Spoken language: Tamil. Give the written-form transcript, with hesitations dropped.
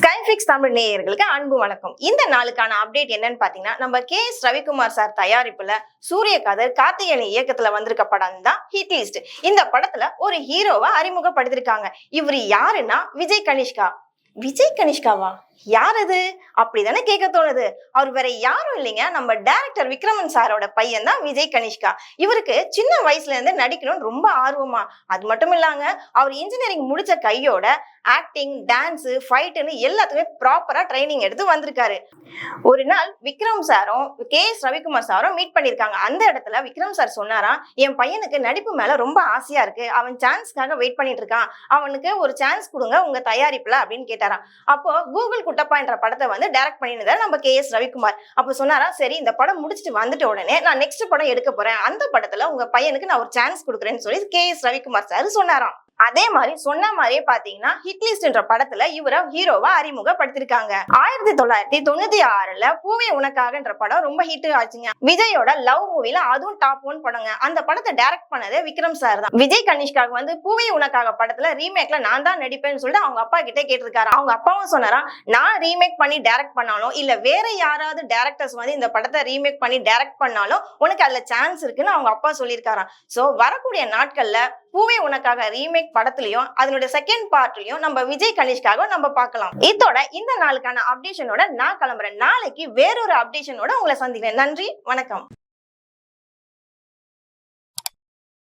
ஸ்கைஃபிக்ஸ் தமிழ் நேயர்களுக்கு அன்பு வணக்கம். இந்த நாளுக்கான அப்டேட் என்னன்னு பாத்தீங்கன்னா, நம்ம KS ரவிக்குமார் சார் தயாரிப்புல சூரிய கதிர் கார்த்திகேயன் இயக்கத்துல வந்திருக்க படம் தான் ஹிட் லிஸ்ட். இந்த படத்துல ஒரு ஹீரோவை அறிமுகப்படுத்திருக்காங்க. இவரு யாருன்னா விஜய் கனிஷ்கா. விஜய் கனிஷ்காவா? யார் அது அப்படிதானே கேட்க தோணுது. அவர் வேற யாரும் இல்லைங்க, நம்ம டைரக்டர் விக்ரமன் சாரோட பையன் தான் விஜய் கனிஷ்கா. இவருக்கு சின்ன வயசுல இருந்து நடிக்கணும்னு ரொம்ப ஆர்வமா. அது மட்டும் இல்லாங்க, அவர் இன்ஜினியரிங் முடிச்ச கையோட ஆக்டிங், டான்ஸ், ஃபைட்டுன்னு எல்லாத்துக்குமே ப்ராப்பரா ட்ரைனிங் எடுத்து வந்திருக்காரு. ஒரு நாள் விக்ரம் சாரும் KS ரவிக்குமார் சாரும் மீட் பண்ணிருக்காங்க. அந்த இடத்துல விக்ரம் சார் சொன்னாராம், என் பையனுக்கு நடிப்பு மேல ரொம்ப ஆசையா இருக்கு, அவன் சான்ஸ்க்காக வெயிட் பண்ணிட்டு இருக்கான், அவனுக்கு ஒரு சான்ஸ் கொடுங்க உங்க தயாரிப்புல அப்படின்னு கேட்டாராம். அப்போ கூகுள் குட்டப்பா என்ற படத்தை வந்து டைரக்ட் பண்ணியிருந்தாரு நம்ம KS ரவிக்குமார். அப்ப சொன்னாரா, சரி இந்த படம் முடிச்சுட்டு வந்துட்ட உடனே நான் நெக்ஸ்ட் படம் எடுக்க போறேன், அந்த படத்துல உங்க பையனுக்கு நான் ஒரு சான்ஸ் கொடுக்குறேன்னு சொல்லி KS ரவிக்குமார் சார் சொன்னாராம். அதே மாதிரி சொன்ன மாதிரியே பாத்தீங்கன்னா ஹிட் லிஸ்ட் என்ற படத்துல இவரை ஹீரோவா அறிமுகப்படுத்திருக்காங்க. 1996ல பூவே உனக்காக என்ற படம் ரொம்ப ஹிட் ஆச்சுங்க. விஜயோட லவ் மூவில அதுவும் டாப் 1 படங்க. அந்த படத்தை டைரக்ட் பண்ணதே விக்ரம் சார் தான். விஜய் கனிஷ்காவுக்கு வந்து பூவே உனக்காக படத்துல ரீமேக்ல நான் தான் நடிப்பேன்னு சொல்லிட்டு அவங்க அப்பா கிட்டே கேட்டிருக்காரு. அவங்க அப்பாவும் சொன்னாரா, நான் ரீமேக் பண்ணி டைரக்ட் பண்ணாலும் இல்ல வேற யாராவது டைரக்டர்ஸ் வந்து இந்த படத்தை ரீமேக் பண்ணி டைரக்ட் பண்ணாலும் உனக்கு அதுல சான்ஸ் இருக்குன்னு அவங்க அப்பா சொல்லியிருக்காராம். சோ வரக்கூடிய நாட்கள்ல பூவே உனக்காக ரீமேக் படத்துலயும் அதனுடைய செகண்ட் பார்ட்லயும் நம்ம விஜய் கனிஷ்காக நம்ம பார்க்கலாம். இதோட இந்த நாளுக்கான அப்டேஷனோட நான் கிளம்புறேன். நாளைக்கு வேறொரு அப்டேஷனோட உங்களை சந்திக்கிறேன். நன்றி, வணக்கம்.